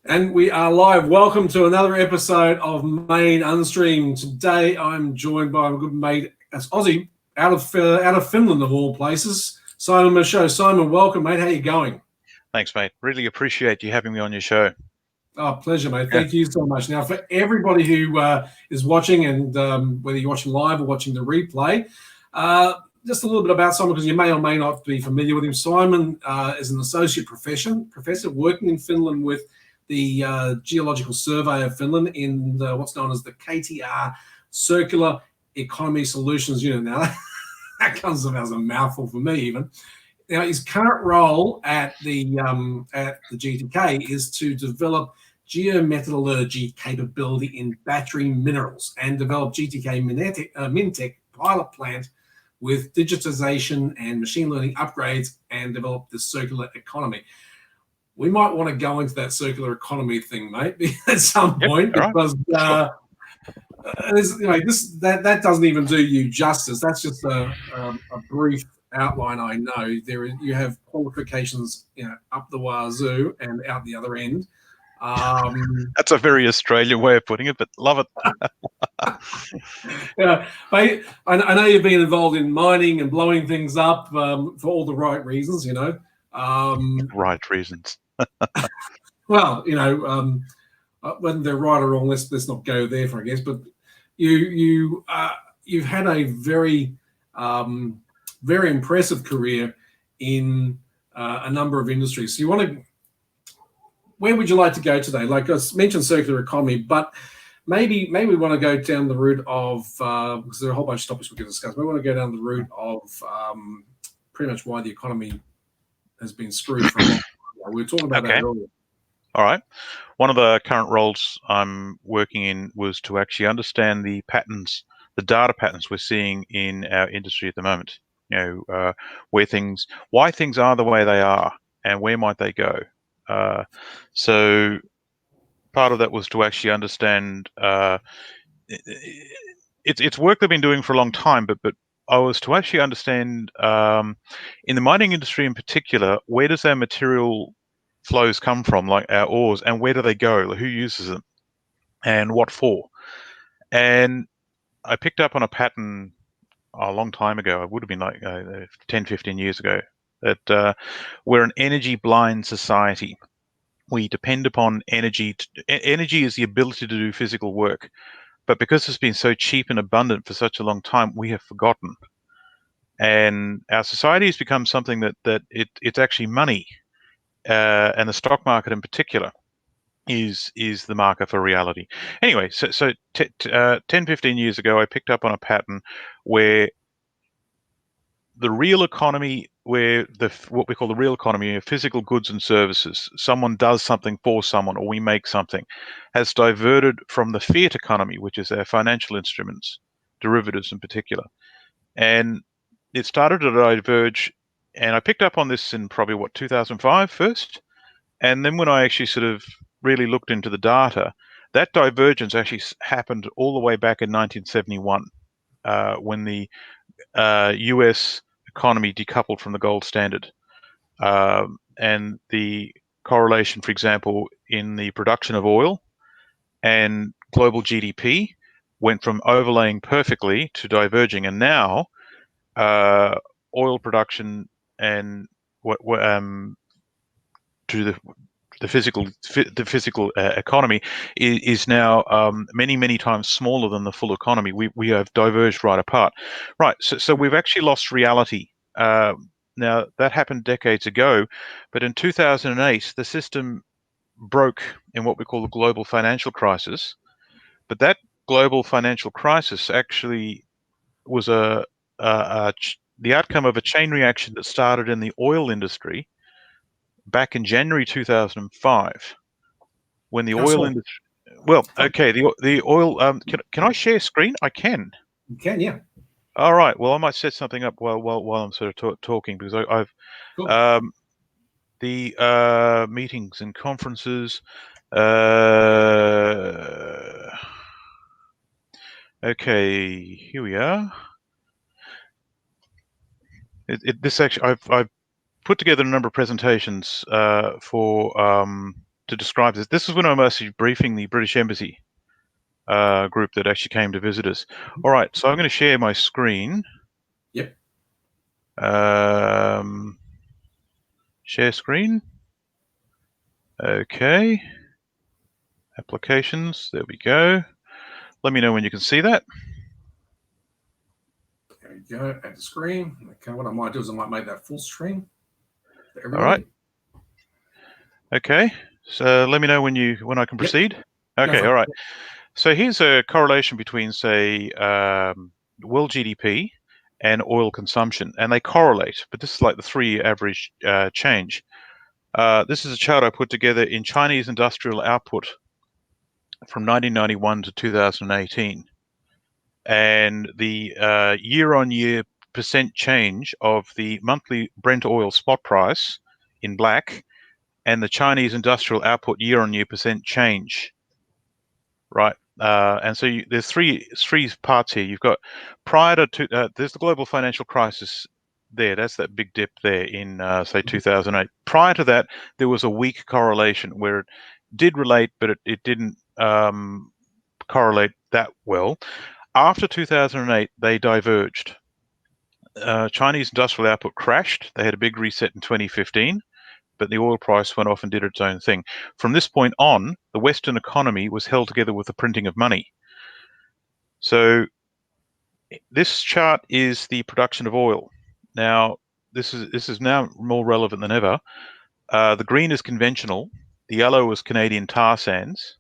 And we are live. Welcome to another episode of MainUNstream. Today I'm joined by my good mate, as Aussie, out of Finland of all places, Simon Michaux. Simon, welcome, mate. How you going? Thanks, mate. Really appreciate you having me on your show. Oh, pleasure, mate. Thank you so much. Now, for everybody who is watching, and whether you're watching live or watching the replay, just a little bit about Simon, because you may or may not be familiar with him. Simon is an associate professor working in Finland with the Geological Survey of Finland in what's known as the KTR Circular Economy Solutions unit. Now, that comes as a mouthful for me, even. Now, his current role at the GTK is to develop geometallurgy capability in battery minerals and develop GTK-Mintec pilot plant with digitization and machine learning upgrades and develop the circular economy. We might want to go into that circular economy thing, mate, at some point, because that doesn't even do you justice. That's just a brief outline. I know you have qualifications, up the wazoo and out the other end. That's a very Australian way of putting it, but love it. Yeah, I know you've been involved in mining and blowing things up for all the right reasons, Right reasons. Well, whether they're right or wrong, let's not go there for, I guess. But you've had a very very impressive career in a number of industries. So where would you like to go today? Like I mentioned, circular economy, but maybe we want to go down the route of because there are a whole bunch of topics we can discuss. We want to go down the route of pretty much why the economy has been screwed for a long time. We were talking about that earlier. All right. One of the current roles I'm working in was to actually understand the patterns, the data patterns we're seeing in our industry at the moment. Why things are the way they are, and where might they go. So part of that was to actually understand. It's work they've been doing for a long time, but I was to actually understand in the mining industry in particular, where does our material flows come from, like our ores, and where do they go? Who uses them, and what for? And I picked up on a pattern a long time ago. It would have been like 10, 15 years ago, that we're an energy blind society. We depend upon energy. Energy is the ability to do physical work. But because it's been so cheap and abundant for such a long time, we have forgotten. And our society has become something that it's actually money, and the stock market in particular is the marker for reality. Anyway, so 10, 15 years ago, I picked up on a pattern where the real economy, what we call the real economy, physical goods and services, someone does something for someone, or we make something, has diverted from the fiat economy, which is our financial instruments, derivatives in particular. And it started to diverge, and I picked up on this in probably 2005 first, and then when I actually sort of really looked into the data, that divergence actually happened all the way back in 1971, when the US economy decoupled from the gold standard, and the correlation, for example, in the production of oil and global GDP went from overlaying perfectly to diverging, and now oil production and to the physical economy is now many times smaller than the full economy. We have diverged right apart. Right, so we've actually lost reality. Now that happened decades ago, but in 2008 the system broke in what we call the global financial crisis. But that global financial crisis actually was the outcome of a chain reaction that started in the oil industry back in January 2005, when the oil industry. Well, okay, the oil. Can I share screen? I can. You can, yeah. All right. Well, I might set something up while I'm sort of talking, because I've cool. The meetings and conferences. Okay, here we are. This actually, I've put together a number of presentations for to describe this. This is when I'm actually briefing the British Embassy group that actually came to visit us. All right, so I'm going to share my screen. Yep. Share screen. Okay. Applications. There we go. Let me know when you can see that. There we go. Add the screen. Okay. What I might do is I might make that full screen for everybody. All right. Okay. So let me know when I can proceed. Okay. All right. So here's a correlation between, say, world GDP and oil consumption, and they correlate. But this is like the 3-year average change. This is a chart I put together in Chinese industrial output from 1991 to 2018, and the year-on-year percent change of the monthly Brent oil spot price in black, and the Chinese industrial output year-on-year percent change. Right, and so there's three parts here. You've got prior to there's the global financial crisis. That's that big dip there in say 2008. Prior to that, there was a weak correlation where it did relate, but it didn't correlate that well. After 2008, they diverged. Chinese industrial output crashed. They had a big reset in 2015. But the oil price went off and did its own thing. From this point on, the Western economy was held together with the printing of money. So this chart is the production of oil. Now, this is now more relevant than ever. The green is conventional, the yellow is Canadian tar sands,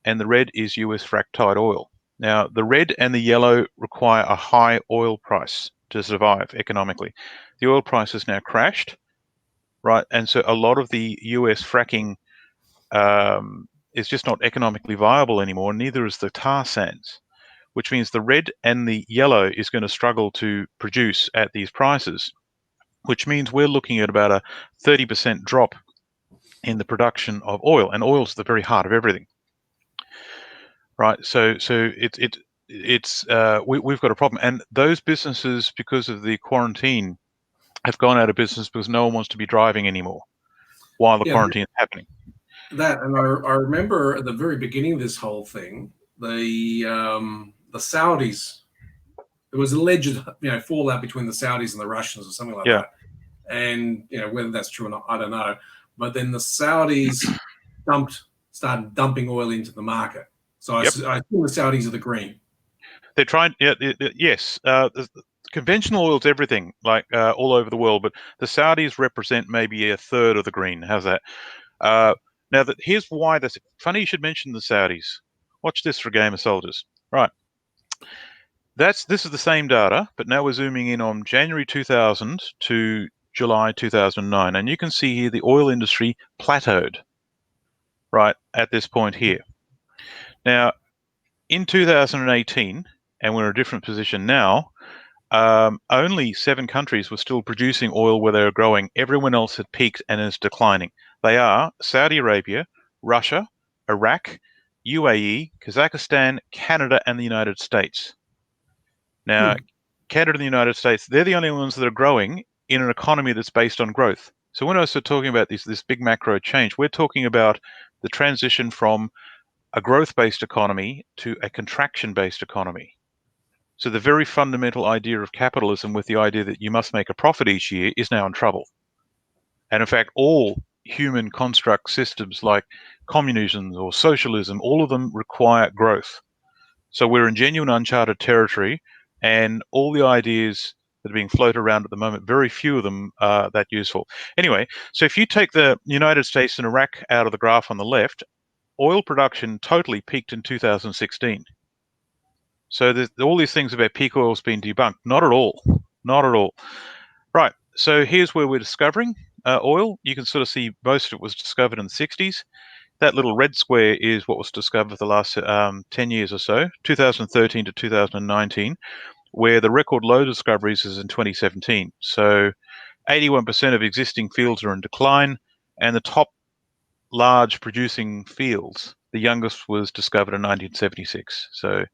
and the red is US frac tight oil. Now, the red and the yellow require a high oil price to survive economically. The oil price has now crashed. Right, and so a lot of the US fracking is just not economically viable anymore. Neither is the tar sands, which means the red and the yellow is going to struggle to produce at these prices, which means we're looking at about a 30% drop in the production of oil, and oil's the very heart of everything. Right, so we've got a problem, and those businesses, because of the quarantine, have gone out of business because no one wants to be driving anymore while the quarantine is happening. That, and I remember at the very beginning of this whole thing, the Saudis, there was alleged fallout between the Saudis and the Russians or something like that, and whether that's true or not, I don't know. But then the Saudis started dumping oil into the market. So I think the Saudis are the green. They're trying, yes. Conventional oil's everything, like all over the world, but the Saudis represent maybe a third of the green. How's that? Now, here's why this. Funny you should mention the Saudis. Watch this for a game of soldiers. Right. This is the same data, but now we're zooming in on January 2000 to July 2009, and you can see here the oil industry plateaued. Right at this point here. Now, in 2018, and we're in a different position now. Only 7 countries were still producing oil where they were growing. Everyone else had peaked and is declining. They are Saudi Arabia, Russia, Iraq, UAE, Kazakhstan, Canada, and the United States. Now, Canada and the United States, they're the only ones that are growing in an economy that's based on growth. So when I was talking about this big macro change, we're talking about the transition from a growth-based economy to a contraction-based economy. So the very fundamental idea of capitalism, with the idea that you must make a profit each year, is now in trouble. And in fact, all human construct systems like communism or socialism, all of them require growth. So we're in genuine uncharted territory, and all the ideas that are being floated around at the moment, very few of them are that useful. Anyway, so if you take the United States and Iraq out of the graph on the left, oil production totally peaked in 2016. So all these things about peak oil's been debunked. Not at all. Not at all. Right. So here's where we're discovering oil. You can sort of see most of it was discovered in the 60s. That little red square is what was discovered the last 10 years or so, 2013 to 2019, where the record low discoveries is in 2017. So 81% of existing fields are in decline, and the top large producing fields, the youngest was discovered in 1976. So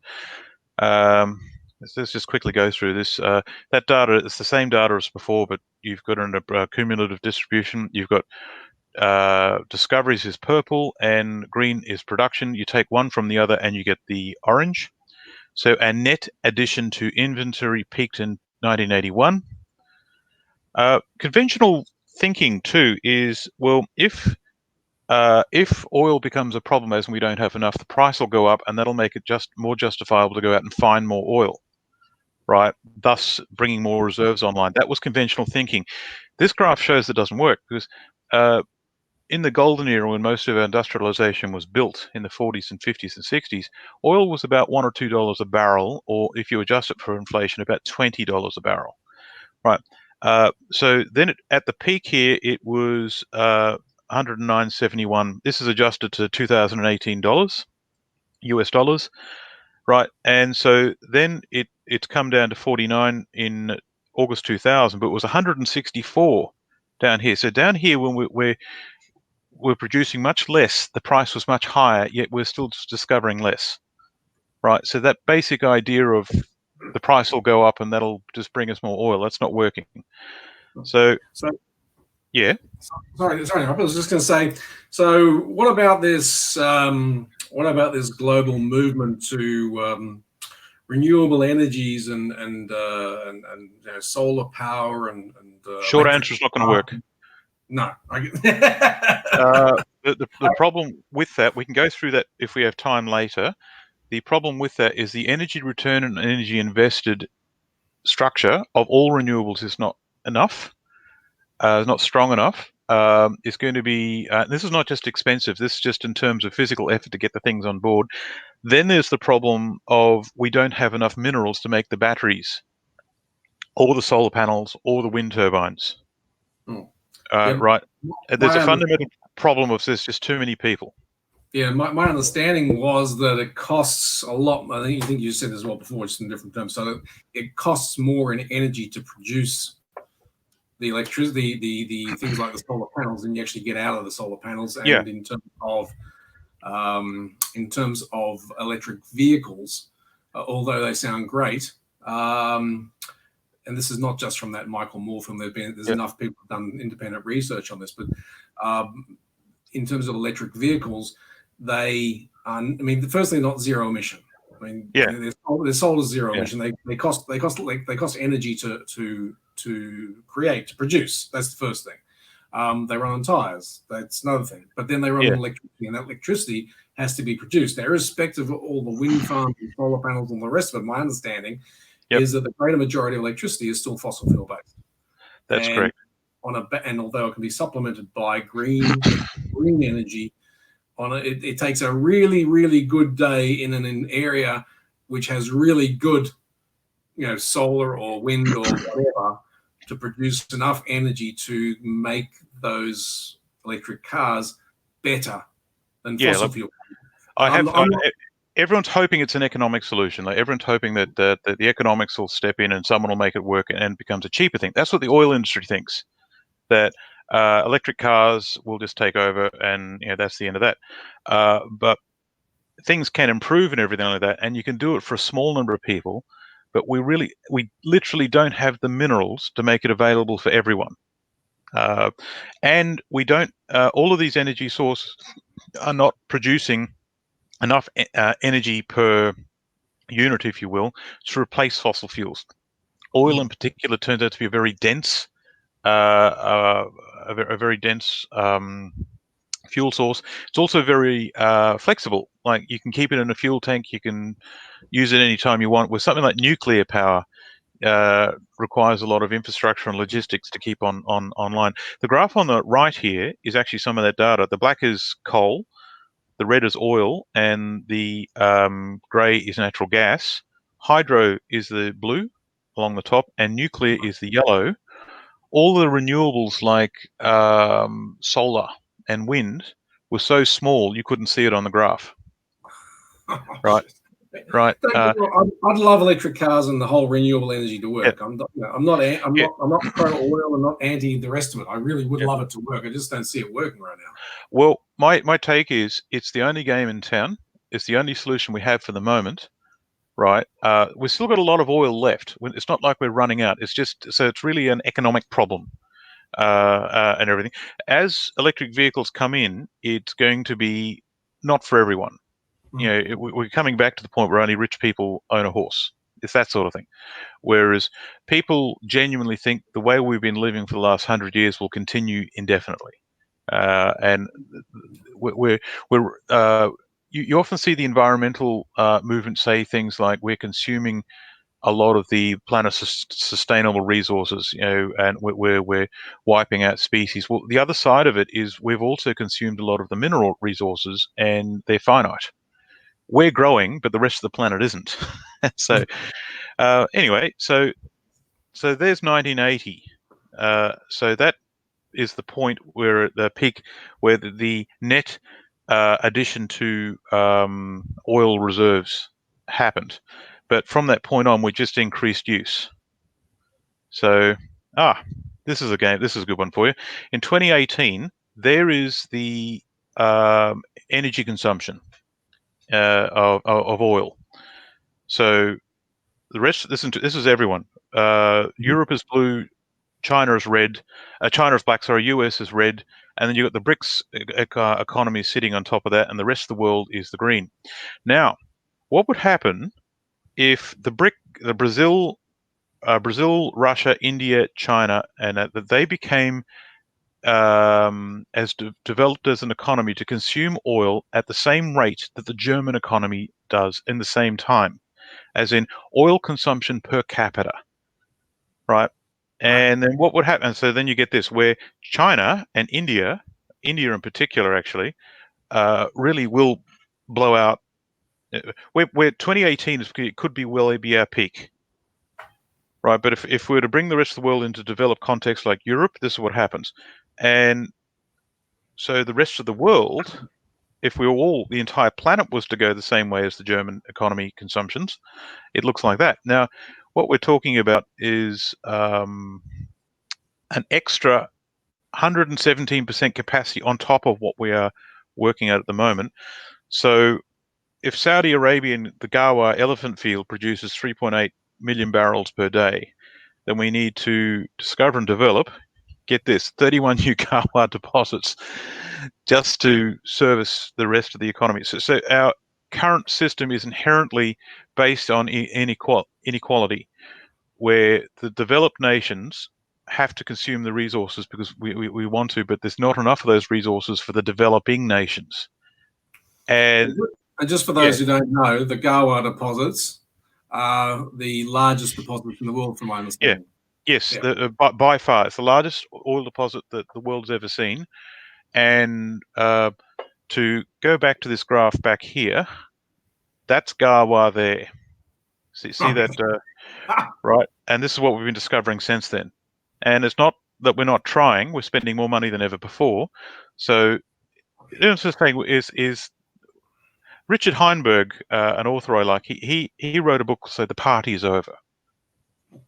let's just quickly go through this. That data is the same data as before, but you've got a cumulative distribution. You've got discoveries is purple and green is production. You take one from the other and you get the orange. So our net addition to inventory peaked in 1981. Conventional thinking too is, well, if oil becomes a problem as we don't have enough, the price will go up, and that'll make it just more justifiable to go out and find more oil, right? Thus bringing more reserves online. That was conventional thinking. This graph shows that doesn't work, because in the golden era, when most of our industrialization was built in the 40s and 50s and 60s, oil was about $1 or $2 a barrel, or if you adjust it for inflation, about $20 a barrel, right? So then at the peak here, it was 109.71. This is adjusted to 2018 dollars, US dollars, right? And so then it's come down to 49 in August 2000, but it was 164 down here. So down here, when we're producing much less, the price was much higher, yet we're still discovering less, right? So that basic idea of the price will go up and that'll just bring us more oil, that's not working. So yeah. Sorry, I was just going to say. So, what about this? What about this global movement to renewable energies and solar power and short answer is not going to work. No. The problem with that, we can go through that if we have time later. The problem with that is the energy return and energy invested structure of all renewables is not enough. Is not strong enough. It's going to be, this is not just expensive, this is just in terms of physical effort to get the things on board. Then there's the problem of we don't have enough minerals to make the batteries, or the solar panels, or the wind turbines. Right. There's a fundamental problem of there's just too many people. Yeah, my understanding was that it costs a lot. I think you said as well before, just in different terms. So it costs more in energy to produce the electricity, the things like the solar panels, than you actually get out of the solar panels. And yeah. in terms of electric vehicles, although they sound great, and this is not just from that Michael Moore film. There's enough people who've done independent research on this, but in terms of electric vehicles, they are, I mean, firstly, not zero emission. I mean, they're sold as zero emission. They cost energy to create, to produce. That's the first thing. They run on tires. That's another thing. But then they run on electricity, and that electricity has to be produced. Now, irrespective of all the wind farms and solar panels and the rest of it, my understanding is that the greater majority of electricity is still fossil fuel based. That's correct. And although it can be supplemented by green energy, it takes a really, really good day in an area which has really good, solar or wind or whatever, to produce enough energy to make those electric cars better than fossil fuel. Everyone's hoping it's an economic solution. Like, everyone's hoping that the economics will step in and someone will make it work and it becomes a cheaper thing. That's what the oil industry thinks, that electric cars will just take over and that's the end of that. But things can improve and everything like that, and you can do it for a small number of people, but we literally don't have the minerals to make it available for everyone. And we don't, all of these energy sources are not producing enough energy per unit, if you will, to replace fossil fuels. Oil in particular turns out to be a very dense, fuel source. It's also very flexible. Like, you can keep it in a fuel tank, you can use it anytime you want. With something like nuclear power, requires a lot of infrastructure and logistics to keep online. The graph on the right here is actually some of that data. The black is coal, the red is oil, and the grey is natural gas. Hydro is the blue along the top, and nuclear is the yellow. All the renewables like solar and wind were so small you couldn't see it on the graph. Right. I'd love electric cars and the whole renewable energy to work. I'm not pro oil and not anti the rest of it. I really would love it to work. I just don't see it working right now. Well, my take is it's the only game in town. It's the only solution we have for the moment. Right. We've still got a lot of oil left. It's not like we're running out. It's just, so it's really an economic problem. and everything. As electric vehicles come in, it's going to be not for everyone. We're coming back to the point where only rich people own a horse. It's that sort of thing. Whereas people genuinely think the way we've been living for the last 100 years will continue indefinitely. And you often see the environmental movement say things like we're consuming a lot of the planet's sustainable resources, and we're wiping out species. Well, the other side of it is we've also consumed a lot of the mineral resources, and they're finite. We're growing, but the rest of the planet isn't. So anyway, so there's 1980. So that is the point where the peak, where the net addition to oil reserves happened. But from that point on, we just increased use. So, this is a good one for you. In 2018, there is the energy consumption of oil. So the rest, listen to this is everyone. Europe is blue, China is red, China is black. Sorry, US is red, and then you've got the BRICs economy sitting on top of that, and the rest of the world is the green. Now, what would happen if the Brazil, Russia, India, China, and that they became as developed as an economy to consume oil at the same rate that the German economy does in the same time, as in oil consumption per capita, right? And then what would happen? So then you get this, where China and India in particular, actually, really will blow out. Where 2018 could be our peak, right? But if we were to bring the rest of the world into developed context like Europe, this is what happens. And so the rest of the world, if the entire planet was to go the same way as the German economy consumptions, it looks like that. Now, what we're talking about is an extra 117% capacity on top of what we are working at the moment. So if Saudi Arabia and the Galois elephant field produces 3.8 million barrels per day, then we need to discover and develop, get this, 31 new Galois deposits just to service the rest of the economy. So our current system is inherently based on inequality, where the developed nations have to consume the resources because we want to, but there's not enough of those resources for the developing nations. And just for those who don't know, the Galois deposits are the largest deposits in the world, from my understanding. Yes, by far, it's the largest oil deposit that the world's ever seen. And to go back to this graph back here, that's Galois there. See that, right? And this is what we've been discovering since then. And it's not that we're not trying; we're spending more money than ever before. So, the interesting thing is Richard Heinberg, an author I like. He wrote a book called "The Party Is Over."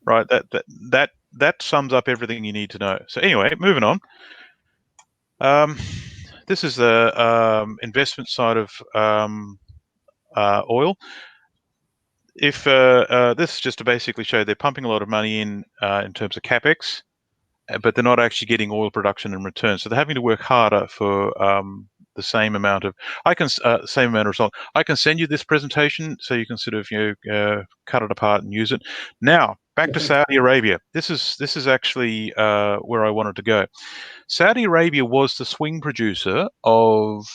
Right. That sums up everything you need to know. So anyway, moving on. This is the investment side of oil. If this is just to basically show they're pumping a lot of money in terms of capex, but they're not actually getting oil production in return. So they're having to work harder for the same amount of result. I can send you this presentation so you can sort of cut it apart and use it. Now back to Saudi Arabia. This is actually where I wanted to go. Saudi Arabia was the swing producer of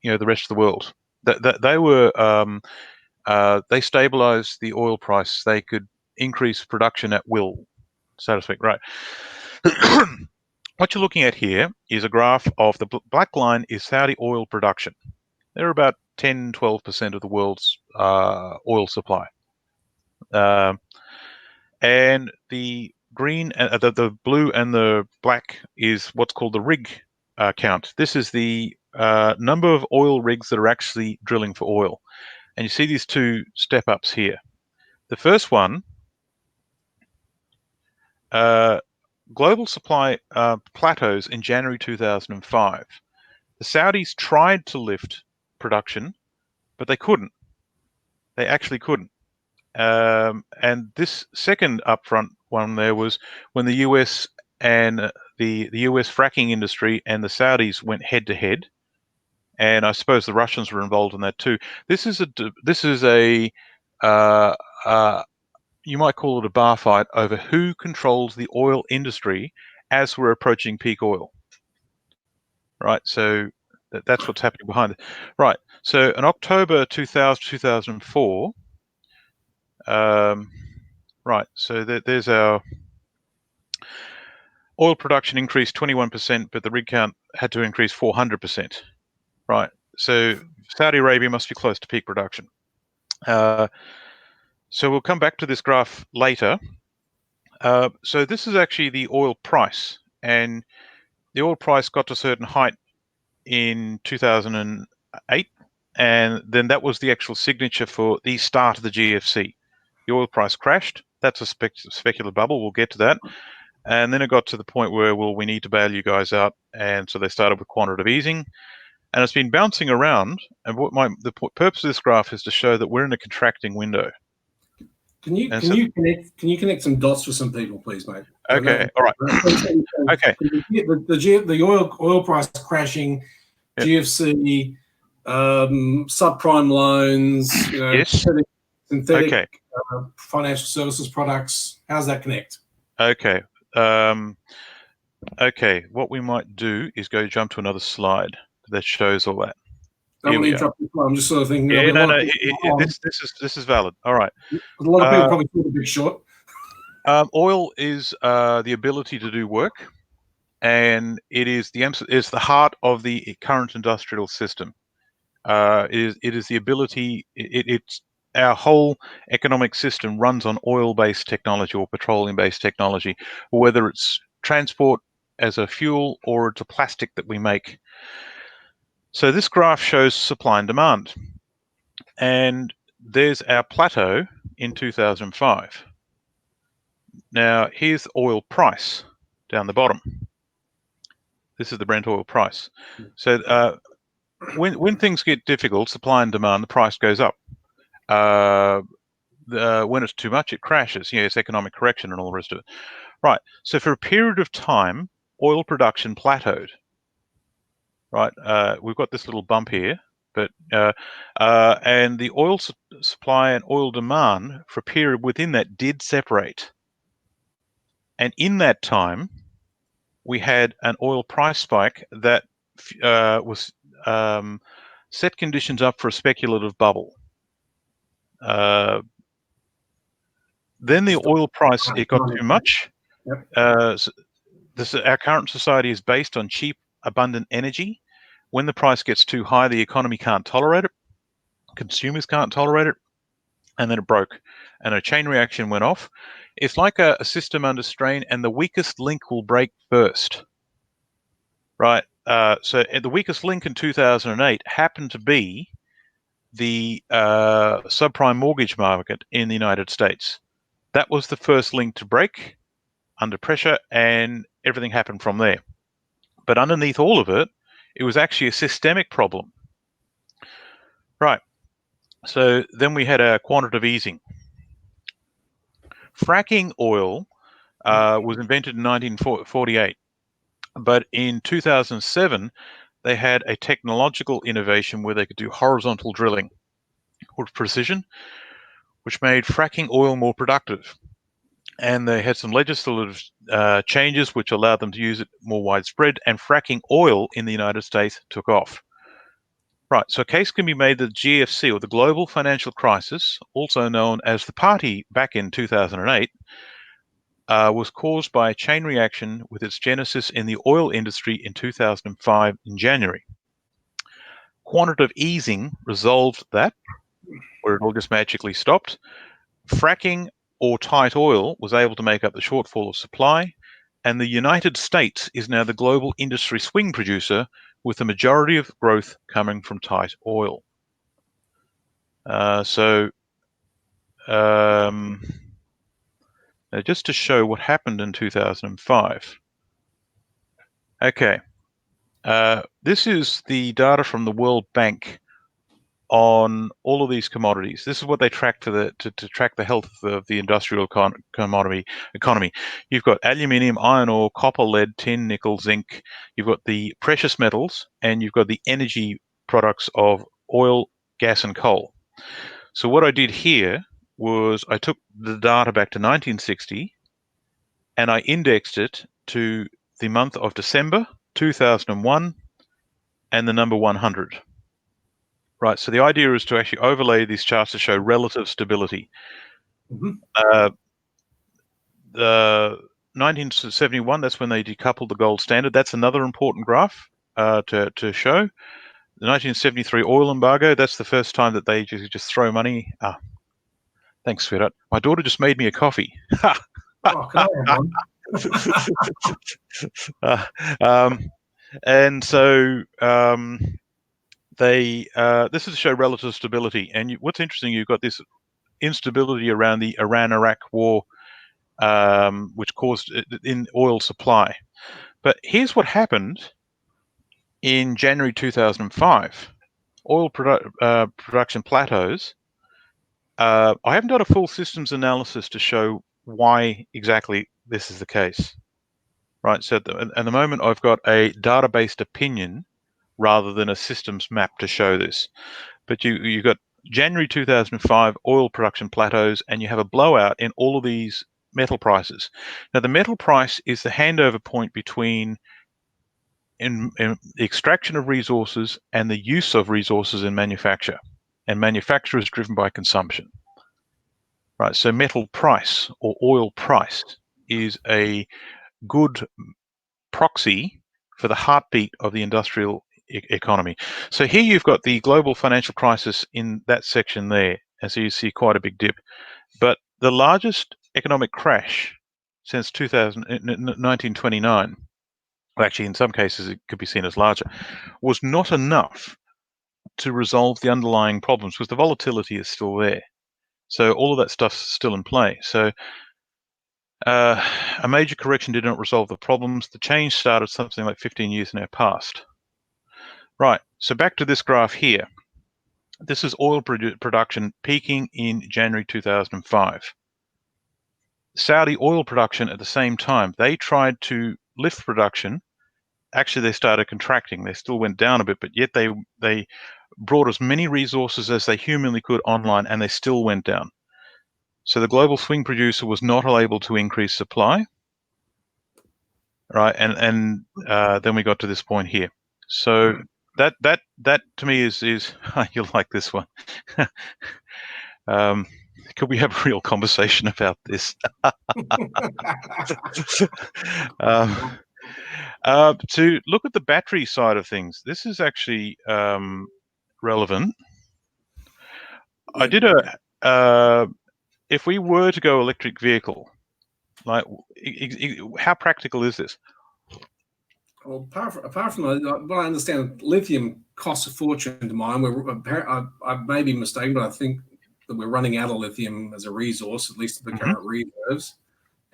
the rest of the world. They were they stabilized the oil price. They could increase production at will, so to speak. Right. What you're looking at here is a graph of the black line is Saudi oil production. They're about 10-12% of the world's oil supply. And the green, the blue and the black is what's called the rig count. This is the number of oil rigs that are actually drilling for oil. And you see these two step ups here. The first one, global supply plateaus in January 2005. The Saudis tried to lift production, but they couldn't. They actually couldn't. And this second upfront one there was when the US and the US fracking industry and the Saudis went head to head, and I suppose the Russians were involved in that too. This is a you might call it a bar fight over who controls the oil industry as we're approaching peak oil. Right, so that's what's happening behind it. Right, so in October 2004, right, so there's our oil production increased 21%, but the rig count had to increase 400%. Right, so Saudi Arabia must be close to peak production. So we'll come back to this graph later. So this is actually the oil price, and the oil price got to a certain height in 2008, and then that was the actual signature for the start of the GFC. The oil price crashed. That's a specular bubble. We'll get to that. And then it got to the point where, well, we need to bail you guys out, and so they started with quantitative easing, and it's been bouncing around. And the purpose of this graph is to show that we're in a contracting window. Can you connect some dots for some people, please, mate? Okay, all right. Okay. The oil price crashing, yep. GFC, subprime loans, yes. synthetic financial services products. How's that connect? Okay. Okay. What we might do is jump to another slide that shows all that. I'm just sort of thinking. Yeah, this is valid. All right. A lot of people probably feel a bit short. Oil is the ability to do work, and it is the heart of the current industrial system. It is the ability. It's our whole economic system runs on oil-based technology or petroleum-based technology, whether it's transport as a fuel or it's a plastic that we make. So this graph shows supply and demand, and there's our plateau in 2005. Now here's the oil price down the bottom. This is the Brent oil price. So when things get difficult, supply and demand, the price goes up. When it's too much, it crashes. It's economic correction and all the rest of it. Right. So for a period of time, oil production plateaued. Right. We've got this little bump here, but and the oil supply and oil demand for a period within that did separate. And in that time, we had an oil price spike that was set conditions up for a speculative bubble. Then the oil price, it got too much. Yep. Our current society is based on cheap, abundant energy. When the price gets too high, the economy can't tolerate it. Consumers can't tolerate it. And then it broke. And a chain reaction went off. It's like a system under strain, and the weakest link will break first. Right. So the weakest link in 2008 happened to be the subprime mortgage market in the United States. That was the first link to break under pressure, and everything happened from there. But underneath all of it, it was actually a systemic problem. Right. So then we had a quantitative easing. Fracking oil was invented in 1948, but in 2007, they had a technological innovation where they could do horizontal drilling with precision, which made fracking oil more productive. And they had some legislative changes which allowed them to use it more widespread, and fracking oil in the United States took off. Right, so a case can be made that the GFC, or the global financial crisis, also known as the party back in 2008, was caused by a chain reaction with its genesis in the oil industry in 2005 in January. Quantitative easing resolved that, where it all just magically stopped. Fracking or tight oil was able to make up the shortfall of supply, and the United States is now the global industry swing producer, with the majority of growth coming from tight oil. Just to show what happened in 2005. Okay, this is the data from the World Bank on all of these commodities. This is what they track to track the health of the industrial economy. You've got aluminium, iron ore, copper, lead, tin, nickel, zinc. You've got the precious metals, and you've got the energy products of oil, gas, and coal. So what I did here was I took the data back to 1960 and I indexed it to the month of December 2001 and the number 100. Right, so the idea is to actually overlay these charts to show relative stability. The 1971, that's when they decoupled the gold standard. That's another important graph to show. The 1973 oil embargo, that's the first time that they just throw money. Thanks, sweetheart. My daughter just made me a coffee. Oh, can I have one? And so this is to show relative stability. And what's interesting, you've got this instability around the Iran-Iraq war, which caused in oil supply. But here's what happened in January 2005. Oil production plateaus. I haven't done a full systems analysis to show why exactly this is the case. Right, so at the moment I've got a data-based opinion rather than a systems map to show this. But you've got January 2005 oil production plateaus, and you have a blowout in all of these metal prices. Now, the metal price is the handover point between in the extraction of resources and the use of resources in manufacture. And manufacture is driven by consumption. Right, so metal price or oil price is a good proxy for the heartbeat of the industrial economy. So here you've got the global financial crisis in that section there, and so you see quite a big dip. But the largest economic crash since 1929, well, actually in some cases it could be seen as larger, was not enough to resolve the underlying problems because the volatility is still there. So all of that stuff's still in play. So a major correction did not resolve the problems. The change started something like 15 years in our past. Right, so back to this graph here. This is oil production peaking in January 2005. Saudi oil production at the same time, they tried to lift production. Actually, they started contracting. They still went down a bit, but yet they brought as many resources as they humanly could online, and they still went down. So the global swing producer was not able to increase supply, right? And then we got to this point here. So that to me is you'll like this one. Could we have a real conversation about this? To look at the battery side of things, this is actually relevant. I did if we were to go electric vehicle, like how practical is this? Well, apart from what I understand, lithium costs a fortune to mine. I may be mistaken, but I think that we're running out of lithium as a resource, at least the current reserves,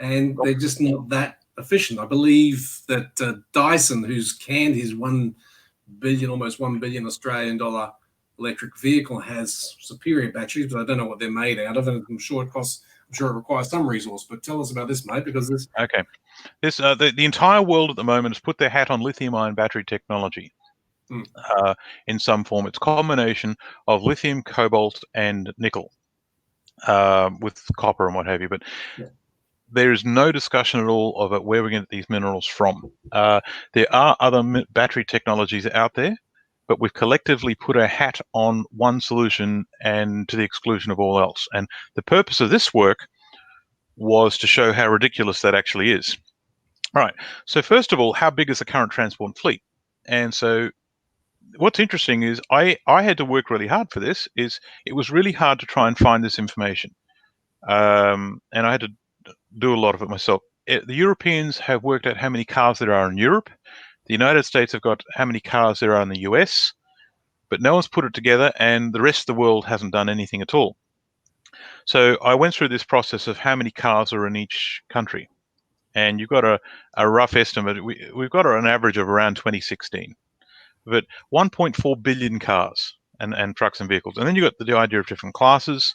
and they're just not that efficient. I believe that Dyson, who's canned his almost 1 billion Australian dollar electric vehicle, has superior batteries, but I don't know what they're made out of, and I'm sure it requires some resource. But tell us about this, mate, because this. Okay, this the entire world at the moment has put their hat on lithium-ion battery technology. In some form. It's a combination of lithium, cobalt, and nickel with copper and what have you. But there is no discussion at all about where we're going to get these minerals from. There are other battery technologies out there, but we've collectively put our hat on one solution and to the exclusion of all else. And the purpose of this work was to show how ridiculous that actually is. All right. So first of all, how big is the current transport fleet? And so what's interesting is I had to work really hard for this. It was really hard to try and find this information. And I had to do a lot of it myself. The Europeans have worked out how many cars there are in Europe. The United States have got how many cars there are in the US, but no one's put it together, and the rest of the world hasn't done anything at all. So I went through this process of how many cars are in each country. And you've got a rough estimate. We've got an average of around 2016. But 1.4 billion cars. and trucks and vehicles. And then you've got the idea of different classes.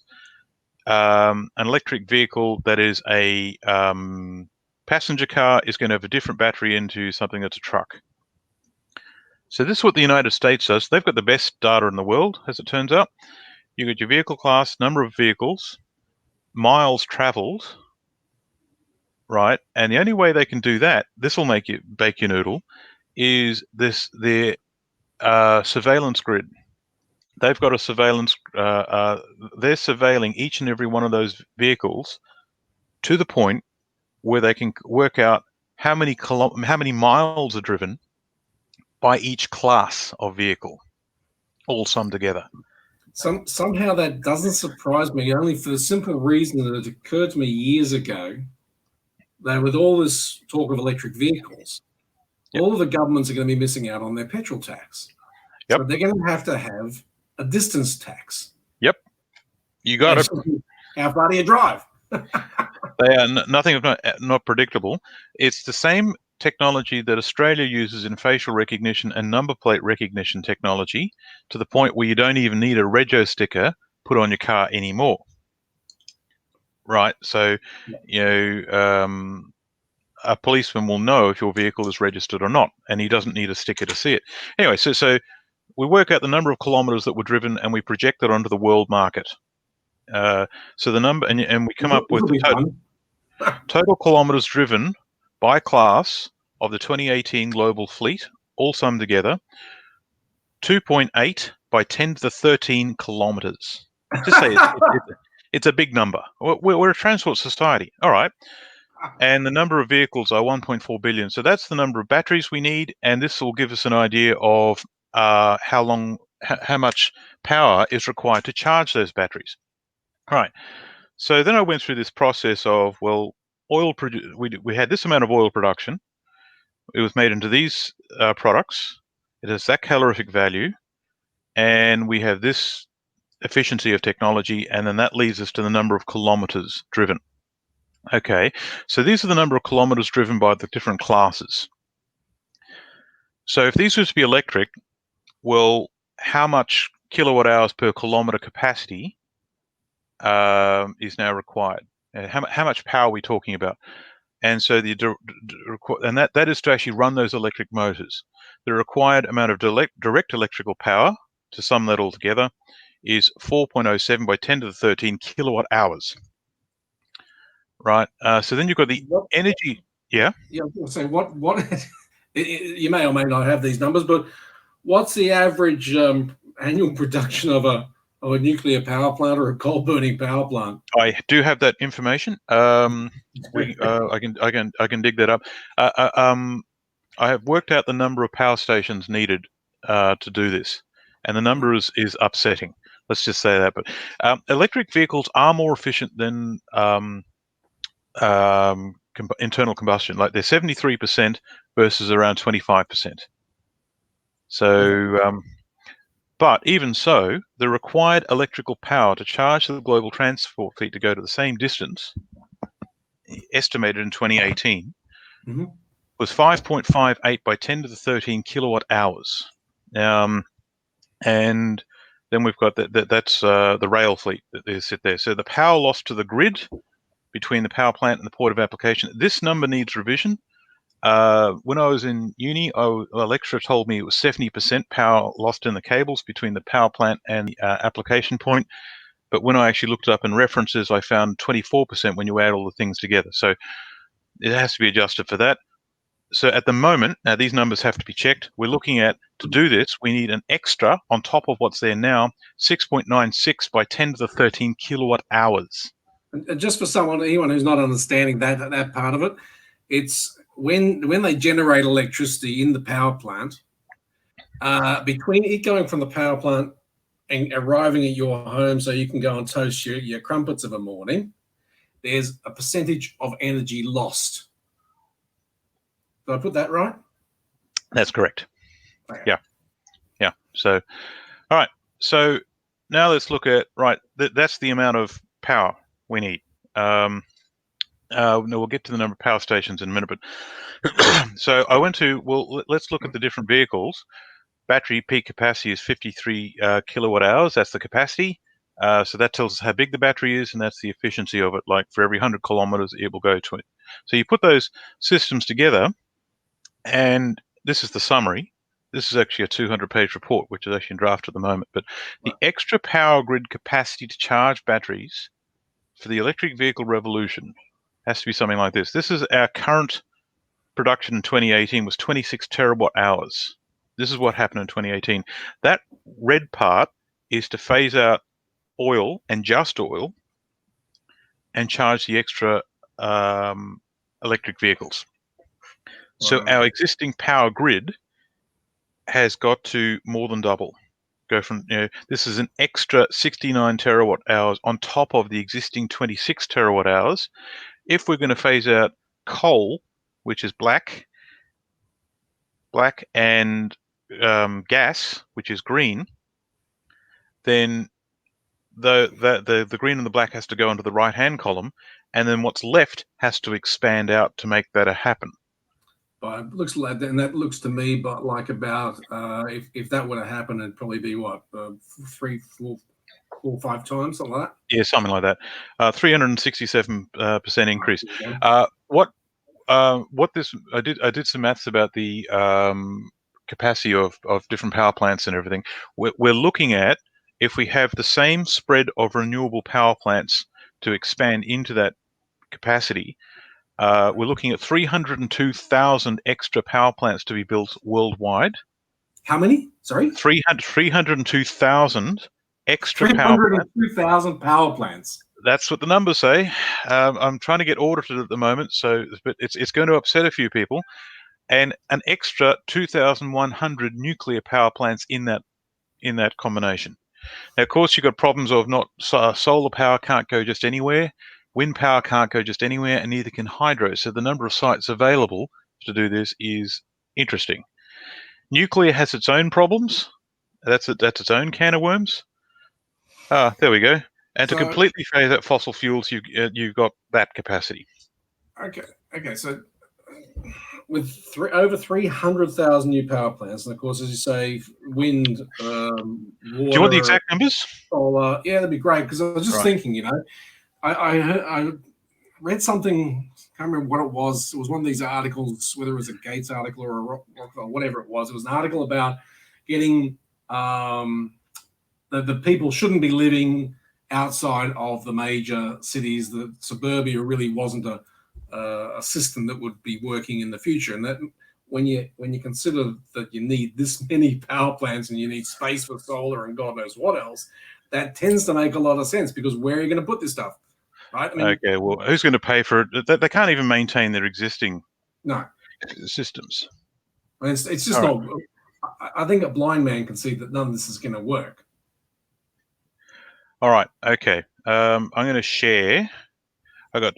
An electric vehicle that is a passenger car is going to have a different battery into something that's a truck. So this is what the United States does. They've got the best data in the world, as it turns out. You got your vehicle class, number of vehicles, miles traveled, right? And the only way they can do that, this will make you bake your noodle, is their surveillance grid. They've got a surveillance. They're surveilling each and every one of those vehicles to the point where they can work out how many miles are driven by each class of vehicle, all summed together. Somehow that doesn't surprise me, only for the simple reason that it occurred to me years ago that with all this talk of electric vehicles, all of the governments are going to be missing out on their petrol tax. Yep. So they're going to have a distance tax. Yep. You got it. How far do you drive? They are nothing of not predictable. It's the same technology that Australia uses in facial recognition and number plate recognition technology, to the point where you don't even need a rego sticker put on your car anymore. Right? So, a policeman will know if your vehicle is registered or not, and he doesn't need a sticker to see it. Anyway, so we work out the number of kilometers that were driven, and we project it onto the world market. So the number, and we come up with the total kilometers driven by class of the 2018 global fleet, all summed together, 2.8 by 10 to the 13 kilometers. Just say it's a big number. We're a transport society. All right. And the number of vehicles are 1.4 billion. So that's the number of batteries we need. And this will give us an idea of how much power is required to charge those batteries. All right. So then I went through this process of, well, we had this amount of oil production. It was made into these products. It has that calorific value. And we have this efficiency of technology. And then that leads us to the number of kilometers driven. Okay, so these are the number of kilometers driven by the different classes. So if these were to be electric, well, how much kilowatt hours per kilometer capacity is now required? How much power are we talking about? And so that is to actually run those electric motors. The required amount of direct electrical power, to sum that all together, is 4.07 by 10 to the 13 kilowatt hours. Right. So then you've got the energy. Yeah. Yeah. I was going to say what you may or may not have these numbers, but what's the average annual production of a nuclear power plant or a coal burning power plant? I do have that information. I can dig that up. I have worked out the number of power stations needed to do this, and the number is upsetting. Let's just say that. But electric vehicles are more efficient than internal combustion. Like they're 73% versus around 25%. So, but even so, the required electrical power to charge the global transport fleet to go to the same distance, estimated in 2018, was 5.58 by 10 to the 13 kilowatt hours. And then we've got that's the rail fleet that they sit there. So the power lost to the grid between the power plant and the point of application. This number needs revision. When I was in uni, a lecturer told me it was 70% power lost in the cables between the power plant and the application point. But when I actually looked it up in references, I found 24% when you add all the things together. So it has to be adjusted for that. So at the moment, now these numbers have to be checked. We're looking at, to do this, we need an extra on top of what's there now, 6.96 by 10 to the 13 kilowatt hours. And just for anyone who's not understanding that part of it, it's when they generate electricity in the power plant, between it going from the power plant and arriving at your home so you can go and toast your crumpets of a morning, there's a percentage of energy lost. Did I put that right? That's correct. Okay. Yeah. So, all right. So now let's look at, that's the amount of power we need. No, we'll get to the number of power stations in a minute, but so I went to, let's look at the different vehicles. battery peak capacity is 53 kilowatt hours. That's the capacity. So that tells us how big the battery is, and that's the efficiency of it. Like for every 100 kilometers, it will go to it. So you put those systems together, and this is the summary. This is actually a 200-page report, which is actually in draft at the moment. But the extra power grid capacity to charge batteries for the electric vehicle revolution has to be something like this. This is our current production in 2018 was 26 terawatt hours. This is what happened in 2018. That red part is to phase out oil and just oil and charge the extra electric vehicles. So our existing power grid has got to more than double. Go from, this is an extra 69 terawatt hours on top of the existing 26 terawatt hours. If we're going to phase out coal, which is black, and gas, which is green, then the green and the black has to go into the right-hand column, and then what's left has to expand out to make that happen. But it looks like, and that looks to me, but like about if that were to happen, it'd probably be what 3, 4, 5 times, something like that. Yeah, something like that. 367% increase. What this I did some maths about the capacity of different power plants and everything. We're looking at, if we have the same spread of renewable power plants to expand into that capacity, we're looking at 302,000 extra power plants to be built worldwide. How many? Sorry? 302,000 extra power plants. 302,000 power plants. That's what the numbers say. I'm trying to get audited at the moment, but it's going to upset a few people. And an extra 2,100 nuclear power plants in that combination. Now, of course, you've got problems of not solar power can't go just anywhere, wind power can't go just anywhere, and neither can hydro. So the number of sites available to do this is interesting. Nuclear has its own problems. That's its own can of worms. There we go. And to completely phase out fossil fuels, you've got that capacity. Okay. So with over 300,000 new power plants, and of course, as you say, wind, water. Do you want the exact numbers? Solar. Yeah, that'd be great. Because I was just thinking, I read something. I can't remember what it was. It was one of these articles, whether it was a Gates article or a Rockwell, whatever it was. It was an article about getting the people shouldn't be living outside of the major cities. The suburbia really wasn't a system that would be working in the future. And that when you consider that you need this many power plants and you need space for solar and God knows what else, that tends to make a lot of sense, because where are you going to put this stuff, right? I mean, okay, well, who's going to pay for it? They can't even maintain their existing systems. I mean, it's just not. I think a blind man can see that none of this is going to work. All right. Okay. I'm going to share. I got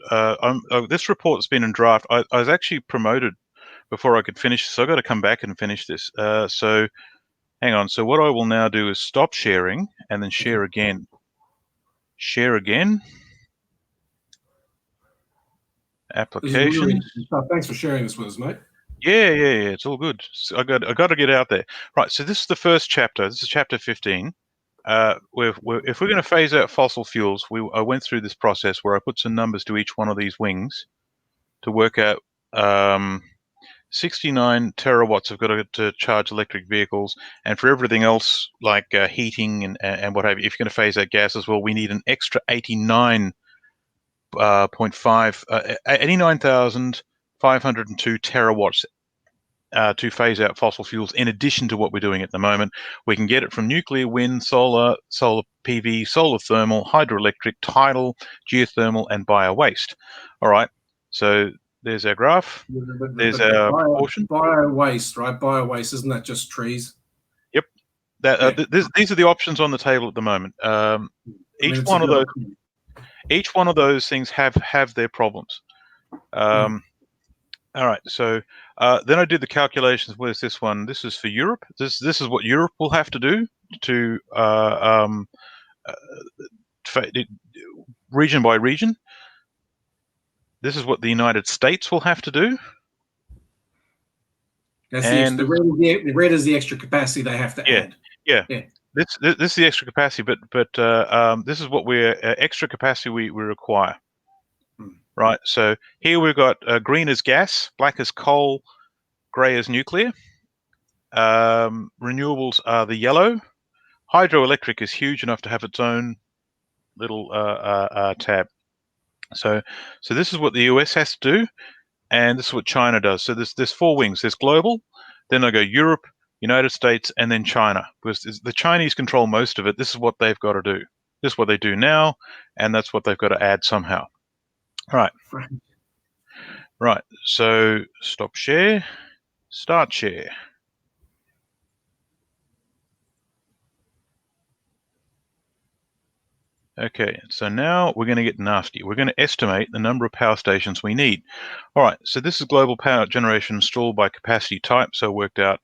this report's been in draft. I was actually promoted before I could finish, so I got to come back and finish this. So hang on. So what I will now do is stop sharing and then share again. Share again. Applications. Thanks for sharing this with us, mate. Yeah. It's all good. So I got to get out there. Right. So this is the first chapter. This is chapter 15. If we're going to phase out fossil fuels, I went through this process where I put some numbers to each one of these wings to work out 69 terawatts have got to charge electric vehicles, and for everything else like heating and what have you, if you're going to phase out gas as well, we need an extra 89,502 terawatts to phase out fossil fuels, in addition to what we're doing at the moment. We can get it from nuclear, wind, solar PV, solar thermal, hydroelectric, tidal, geothermal, and biowaste. All right, so there's our graph. There's our proportion. Biowaste, right? Biowaste, isn't that just trees? Yep. These are the options on the table at the moment. Each one of those things have their problems. All right, so then I did the calculations. Where's this one? This is for Europe. This is what Europe will have to do to region by region. This is what the United States will have to do. That's And the red is the extra capacity they have to add. yeah. Yeah. This is the extra capacity, but this is what we're extra capacity we require. Right. So here we've got green as gas, black as coal, grey as nuclear. Renewables are the yellow. Hydroelectric is huge enough to have its own little tab. So this is what the US has to do, and this is what China does. So there's four wings. There's global, then I go Europe, United States, and then China, because the Chinese control most of it. This is what they've got to do. This is what they do now, and that's what they've got to add somehow. Right. Right. So stop share, start share. Okay, so now we're going to get nasty. We're going to estimate the number of power stations we need. All right, so this is global power generation installed by capacity type. So worked out,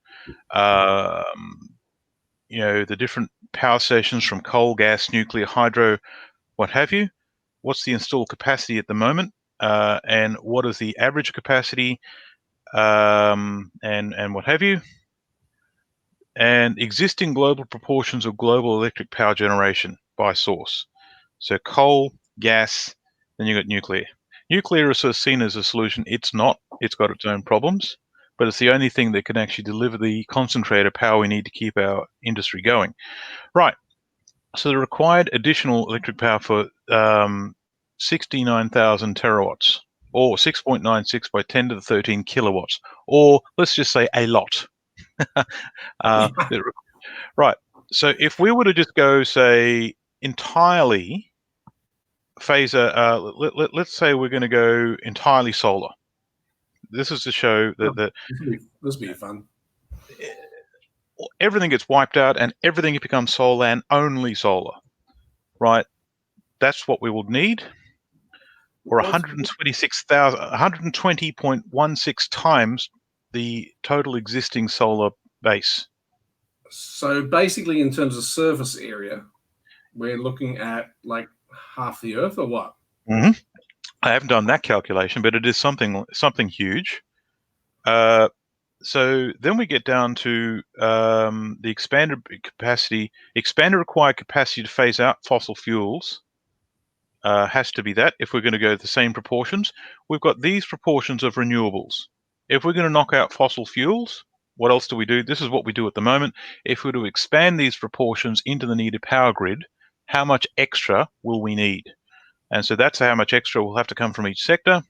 the different power stations from coal, gas, nuclear, hydro, what have you. What's the installed capacity at the moment, and what is the average capacity, and what have you. And existing global proportions of global electric power generation by source. So coal, gas, then you've got nuclear. Nuclear is sort of seen as a solution. It's not. It's got its own problems, but it's the only thing that can actually deliver the concentrated power we need to keep our industry going. Right. So the required additional electric power for 69,000 terawatts, or 6.96 by 10 to the 13 kilowatts, or let's just say a lot. Right. So if we were to just go, say, entirely let's say we're going to go entirely solar. This is to show that this will be fun. Everything gets wiped out and everything becomes solar and only solar. Right. That's what we will need. Or 120.16 times the total existing solar base. So basically, in terms of surface area, we're looking at like half the Earth, or what? Mm-hmm. I haven't done that calculation, but it is something huge. So then we get down to the expanded required capacity to phase out fossil fuels. Has to be that if we're going to go the same proportions. We've got these proportions of renewables. If we're going to knock out fossil fuels, what else do we do? This is what we do at the moment. If we're to expand these proportions into the needed power grid, how much extra will we need? And so that's how much extra will have to come from each sector.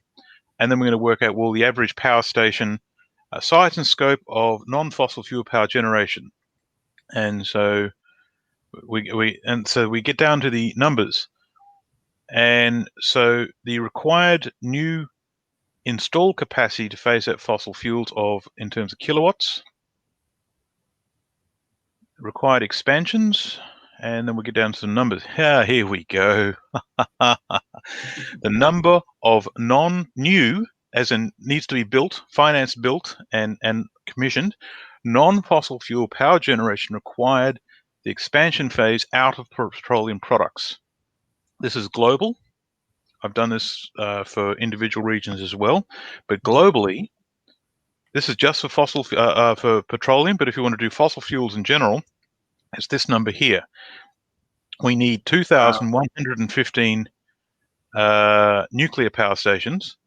And then we're going to work out, well, the average power station size and scope of non-fossil fuel power generation. And so we get down to the numbers. And so the required new installed capacity to phase out fossil fuels in terms of kilowatts, required expansions, and then we get down to the numbers. Here we go. The number of non-new, as in needs to be built, financed, built, and commissioned, non-fossil fuel power generation required, the expansion phase out of petroleum products. This is global. I've done this for individual regions as well, but globally, this is just for for petroleum. But if you want to do fossil fuels in general, it's this number here. We need 2,115 nuclear power stations,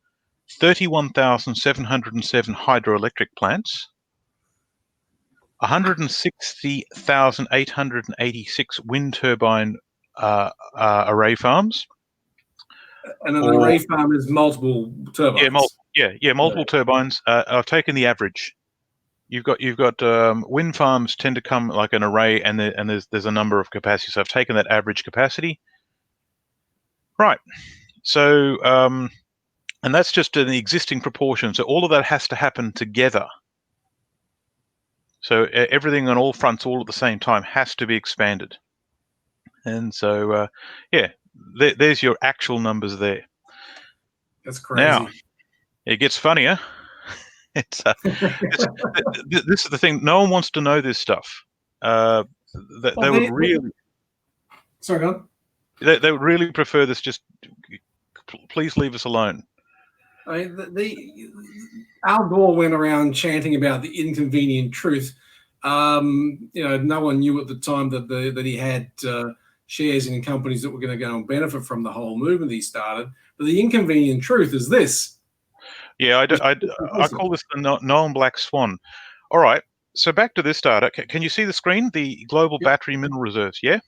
31,707 hydroelectric plants, 160,886 wind turbine array farms. And an array farm is multiple turbines. Multiple turbines. I've taken the average. You've got wind farms tend to come like an array, and there's a number of capacities. So I've taken that average capacity. Right. So and that's just in the existing proportion. So all of that has to happen together. So everything on all fronts, all at the same time, has to be expanded. And so there's your actual numbers there. That's crazy. Now it gets funnier. This is the thing. No one wants to know this stuff. They would really. Sorry, go on. They would really prefer this. Just please leave us alone. I mean, Al Gore went around chanting about the inconvenient truth. No one knew at the time that he had shares in companies that were going to go and benefit from the whole movement he started. But the inconvenient truth is this. Yeah, I call this the known black swan. All right. So back to this data. Can you see the screen? The global battery mineral reserves. Yeah.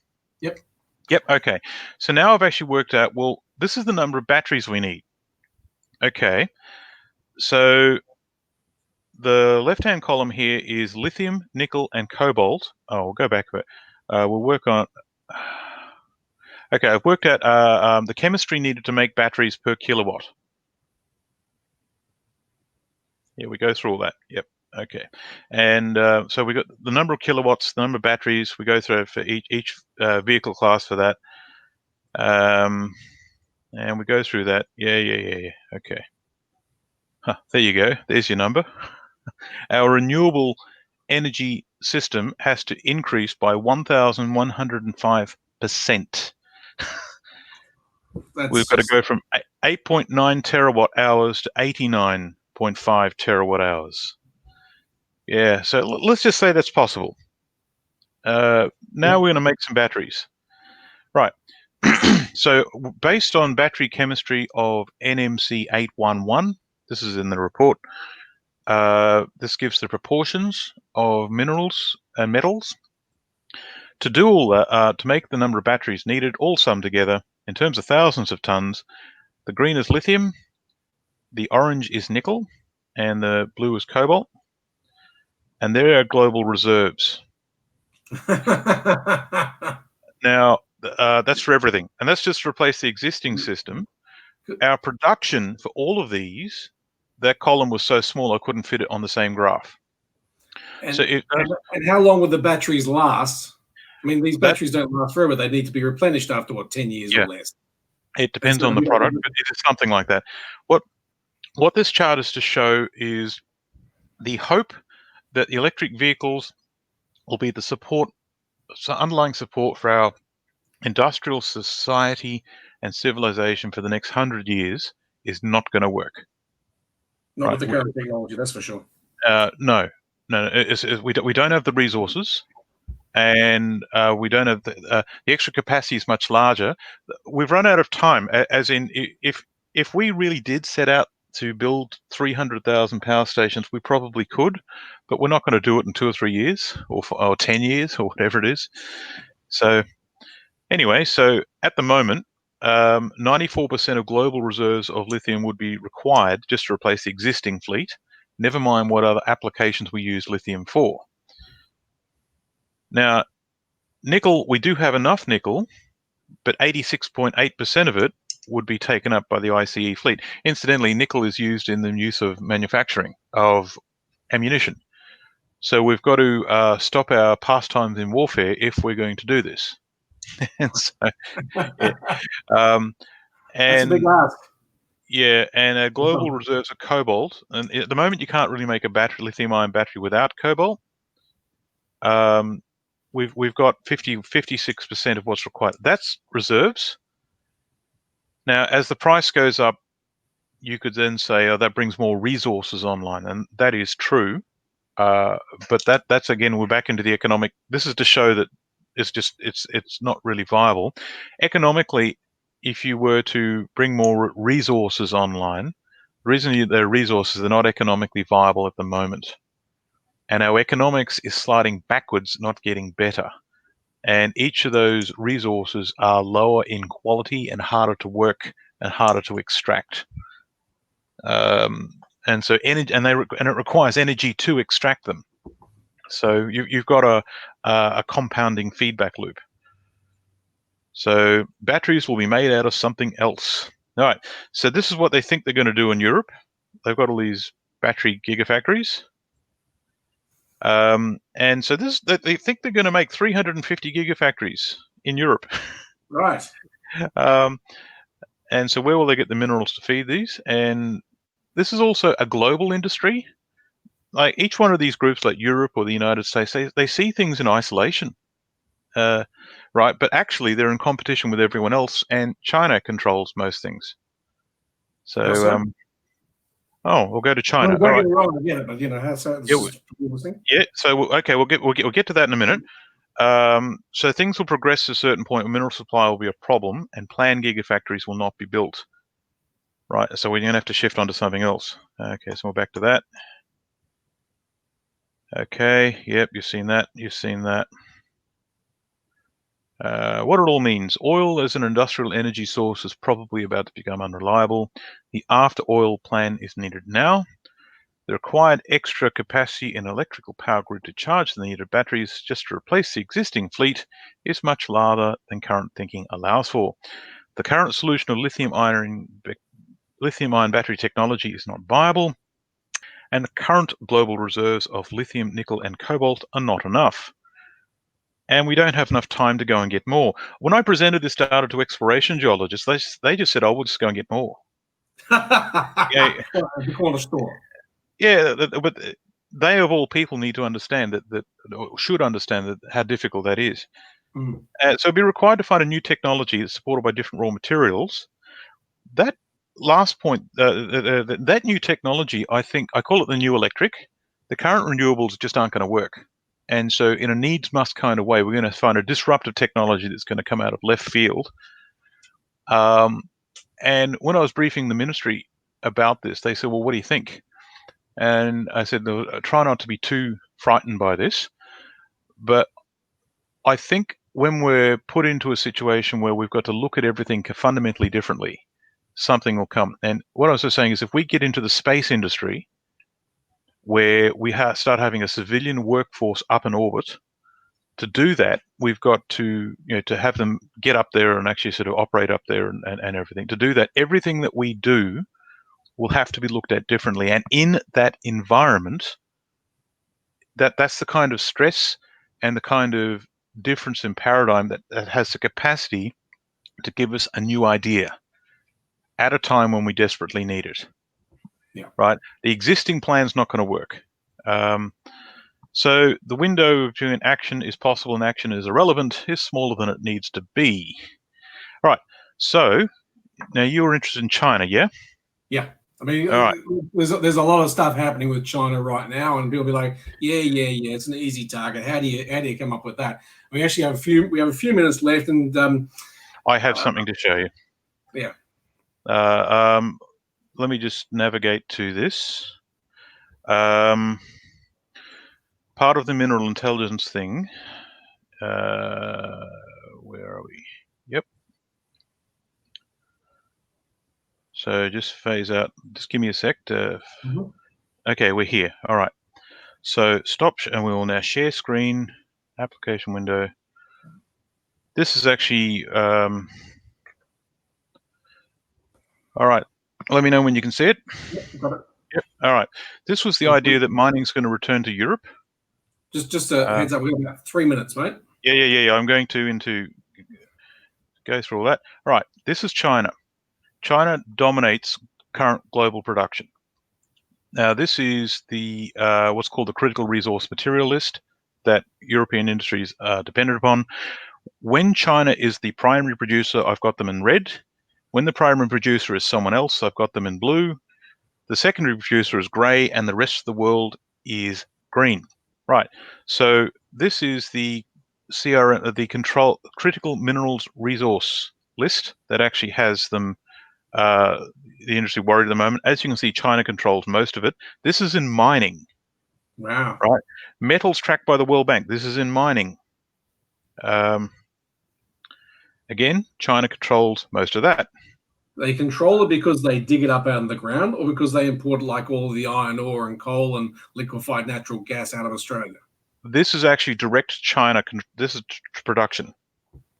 Yep. Yep. Okay. So now I've actually worked out. Well, this is the number of batteries we need. Okay. So the left-hand column here is lithium, nickel, and cobalt. Oh, we'll go back a bit. We'll work on. Okay, I've worked out the chemistry needed to make batteries per kilowatt. Yeah, we go through all that. Yep. Okay. And so we got the number of kilowatts, the number of batteries. We go through it for each vehicle class for that. And we go through that. Yeah. Okay. Huh, there you go. There's your number. Our renewable energy system has to increase by 1,105%. We've got to go from 8.9 terawatt hours to 89.5 terawatt hours. Yeah, so let's just say that's possible. Now we're going to make some batteries. Right. So based on battery chemistry of NMC 811, this is in the report, this gives the proportions of minerals and metals. To do all that, to make the number of batteries needed, all summed together, in terms of thousands of tons, the green is lithium, the orange is nickel, and the blue is cobalt. And there are global reserves. Now, that's for everything. And that's just to replace the existing system. Our production for all of these, that column was so small I couldn't fit it on the same graph. And how long would the batteries last? I mean, these batteries don't last forever. They need to be replenished after, 10 years or less? It depends on the product, but it is something like that. What this chart is to show is the hope that the electric vehicles will be the underlying support for our industrial society and civilization for the next 100 years is not going to work. Not with the current technology, that's for sure. No. We don't have the resources, and we don't have the extra capacity is much larger. We've run out of time. As in, if we really did set out to build 300,000 power stations, we probably could, but we're not going to do it in 2 or 3 years, or 10 years, or whatever it is. So anyway, so at the moment, 94% of global reserves of lithium would be required just to replace the existing fleet, never mind what other applications we use lithium for. Now, nickel, we do have enough nickel, but 86.8% of it would be taken up by the ICE fleet. Incidentally, nickel is used in the use of manufacturing of ammunition. So we've got to stop our pastimes in warfare if we're going to do this. And so, that's a big ask. Yeah, and our global reserves of cobalt, and at the moment you can't really make a lithium-ion battery without cobalt. We've got 56% of what's required. That's reserves. Now, as the price goes up, you could then say, oh, that brings more resources online, and that is true. But that's again, we're back into the economic. This is to show that it's not really viable economically. If you were to bring more resources online, the reason they're resources, they're not economically viable at the moment. And our economics is sliding backwards, not getting better. And each of those resources are lower in quality and harder to work and harder to extract. And so energy, and it requires energy to extract them. So you've got a compounding feedback loop. So batteries will be made out of something else. All right. So this is what they think they're going to do in Europe. They've got all these battery gigafactories. And so they think they're going to make 350 gigafactories in Europe. Right. And so where will they get the minerals to feed these? And this is also a global industry. Like each one of these groups, like Europe or the United States, they see things in isolation. Right, but actually they're in competition with everyone else, and China controls most things. So Oh, we'll go to No, China. don't All get right. me wrong, I get it, but you know, how so this Yeah, is people's thing. yeah. So okay, we'll get to that in a minute. So things will progress to a certain point where mineral supply will be a problem, and planned gigafactories will not be built. Right. So we're going to have to shift onto something else. Okay. So we're back to that. Okay. Yep. You've seen that. You've seen that. What it all means. Oil as an industrial energy source is probably about to become unreliable. The after oil plan is needed now. The required extra capacity in electrical power grid to charge the needed batteries just to replace the existing fleet is much larger than current thinking allows for. The current solution of lithium-ion battery technology is not viable, and the current global reserves of lithium, nickel, and cobalt are not enough. And we don't have enough time to go and get more. When I presented this data to exploration geologists, they just said, "Oh, we'll just go and get more." Yeah, The corner store. yeah, but they of all people need to understand or should understand how difficult that is. Mm. So it'd be required to find a new technology that's supported by different raw materials. That last point, that new technology, I think, I call it the new electric. The current renewables just aren't going to work. And so in a needs must kind of way, we're going to find a disruptive technology that's going to come out of left field. And when I was briefing the ministry about this, they said, well, what do you think? And I said, no, try not to be too frightened by this. But I think when we're put into a situation where we've got to look at everything fundamentally differently, something will come. And what I was just saying is if we get into the space industry, where we start having a civilian workforce up in orbit, to do that, we've got to, to have them get up there and actually sort of operate up there and everything. To do that, everything that we do will have to be looked at differently. And in that environment, that's the kind of stress and the kind of difference in paradigm that has the capacity to give us a new idea at a time when we desperately need it. Yeah. Right? The existing plan's not going to work. So the window between action is possible and action is irrelevant is smaller than it needs to be. Right. So now you were interested in China, yeah? Yeah. I mean, All right. there's a lot of stuff happening with China right now, and people be like, yeah, it's an easy target. How do you come up with that? We actually have a few minutes left, and I have something to show you. Yeah. Let me just navigate to this. Part of the mineral intelligence thing. Where are we? Yep. So just phase out. Just give me a sec. Okay, we're here. All right. So stop, and we will now share screen, application window. This is actually, all right. Let me know when you can see it. Got it. Yep. All right. This was the idea that mining is going to return to Europe. Just a heads up, we've got about 3 minutes, mate. Yeah. I'm going to go through all that. All right. This is China. China dominates current global production. Now, this is the what's called the critical resource material list that European industries are dependent upon. When China is the primary producer, I've got them in red. When the primary producer is someone else, I've got them in blue. The secondary producer is gray, and the rest of the world is green. Right. So this is the CRM, the control critical minerals resource list that actually has them. The industry worried at the moment. As you can see, China controls most of it. This is in mining. Wow. Right. Metals tracked by the World Bank. This is in mining. Again, China controls most of that. They control it because they dig it up out of the ground, or because they import like all of the iron ore and coal and liquefied natural gas out of Australia? This is actually direct China. This is production.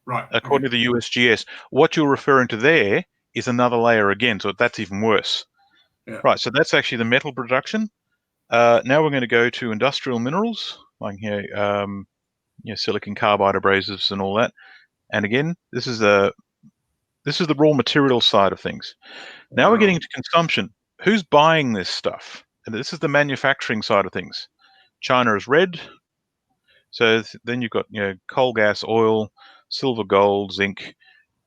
Right. According to the USGS. What you're referring to there is another layer again, so that's even worse. Yeah. Right, so that's actually the metal production. Now we're going to go to industrial minerals, like here, silicon carbide abrasives and all that. And again, this is the raw material side of things. Now we're getting to consumption. Who's buying this stuff? And this is the manufacturing side of things. China is red. So then you've got coal, gas, oil, silver, gold, zinc.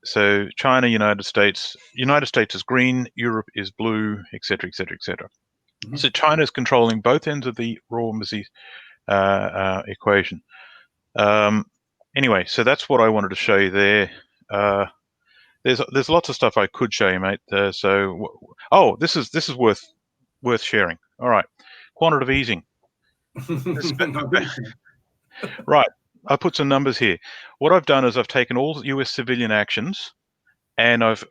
So China, United States is green, Europe is blue, etc., etc., etc. Mhm. So China's controlling both ends of the raw equation. Anyway, so that's what I wanted to show you there. There's lots of stuff I could show you, mate. This is worth sharing. All right, quantitative easing. Right, I put some numbers here. What I've done is I've taken all US civilian actions and I've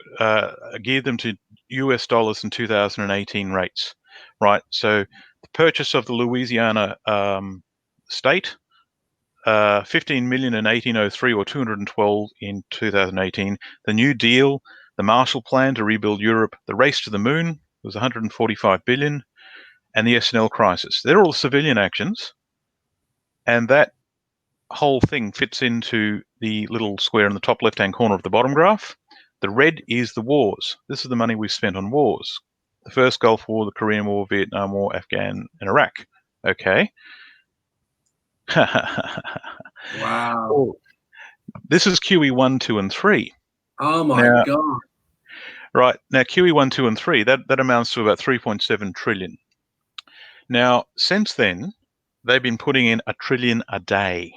geared them to US dollars in 2018 rates. Right, so the purchase of the Louisiana state, 15 million in 1803 or 212 in 2018. The New Deal, the Marshall Plan to rebuild Europe, the race to the moon was 145 billion, and the SNL crisis. They're all civilian actions, and that whole thing fits into the little square in the top left-hand corner of the bottom graph. The red is the wars. This is the money we've spent on wars. The first Gulf War, the Korean War, Vietnam War, Afghan, and Iraq. Okay. Wow. This is QE 1, 2, and 3. Oh my God. Right. Now, QE 1, 2, and 3, that amounts to about 3.7 trillion. Now, since then, they've been putting in $1 trillion a day.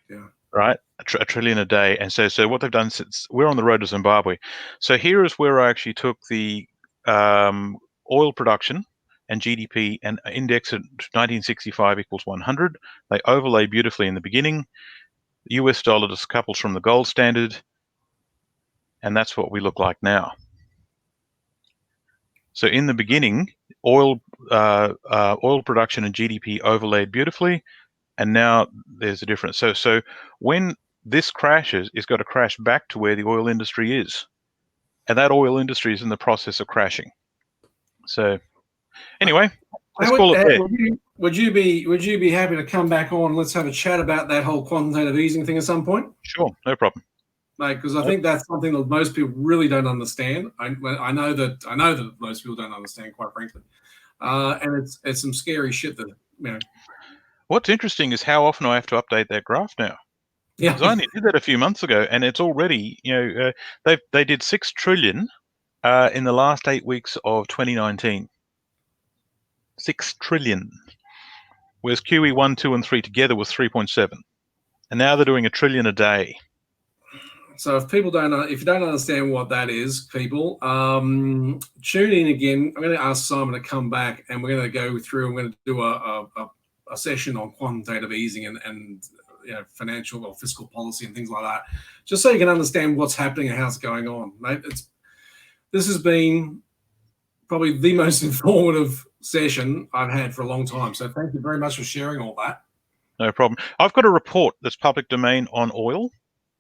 Yeah. Right? $1 trillion a day. And so what they've done since we're on the road to Zimbabwe. So here is where I actually took the oil production and GDP and indexed it to 1965 equals 100. They overlay beautifully in the beginning. The US dollar decouples from the gold standard. And that's what we look like now. So in the beginning, oil production and GDP overlaid beautifully, and now there's a difference. So when this crashes, it's got to crash back to where the oil industry is, and that oil industry is in the process of crashing. So anyway, let's call it there. Would you be happy to come back on? Let's have a chat about that whole quantitative easing thing at some point. Sure, no problem. Mate, because I think that's something that most people really don't understand. I know that most people don't understand, quite frankly, and it's some scary shit that What's interesting is how often I have to update that graph now. Yeah, because I only did that a few months ago, and it's already they did 6 trillion in the last 8 weeks of 2019. 6 trillion, whereas QE 1, 2, and 3 together was 3.7, and now they're doing $1 trillion a day. So if you don't understand what that is, people, tune in again. I'm going to ask Simon to come back, and we're going to go through. I'm going to do a session on quantitative easing and financial or fiscal policy and things like that, just so you can understand what's happening and how it's going on, mate. This has been probably the most informative session I've had for a long time. So thank you very much for sharing all that. No problem. I've got a report that's public domain on oil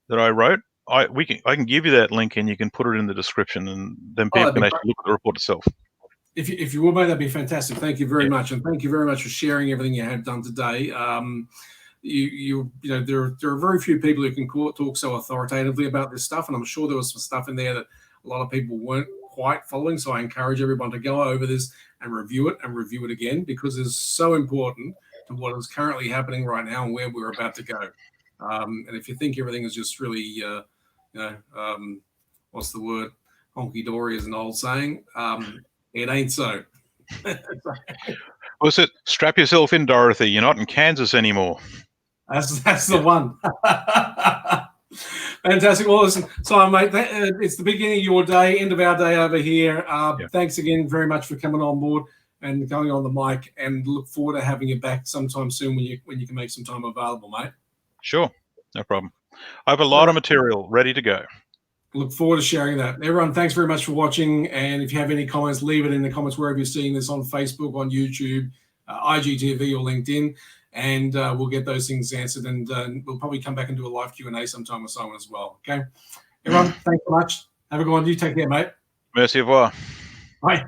that I wrote. I can give you that link, and you can put it in the description, and then people can actually look at the report itself. If you would, mate, that'd be fantastic. Thank you very much, and thank you very much for sharing everything you have done today. There are very few people who can talk so authoritatively about this stuff, and I'm sure there was some stuff in there that a lot of people weren't quite following. So I encourage everyone to go over this and review it again, because it's so important to what is currently happening right now and where we're about to go. And if you think everything is just really, what's the word? Honky-dory is an old saying. It ain't so. Was it strap yourself in, Dorothy? You're not in Kansas anymore. That's the one. Fantastic. Well, listen, Simon, mate, it's the beginning of your day, end of our day over here. Thanks again very much for coming on board and going on the mic, and look forward to having you back sometime soon when you can make some time available, mate. Sure, no problem. I have a lot of material ready to go. Look forward to sharing that. Everyone, thanks very much for watching. And if you have any comments, leave it in the comments wherever you're seeing this, on Facebook, on YouTube, IGTV, or LinkedIn. And we'll get those things answered. And we'll probably come back and do a live Q&A sometime with Simon as well. Okay. Everyone, thanks so much. Have a good one. You take care, mate. Merci, au revoir. Bye.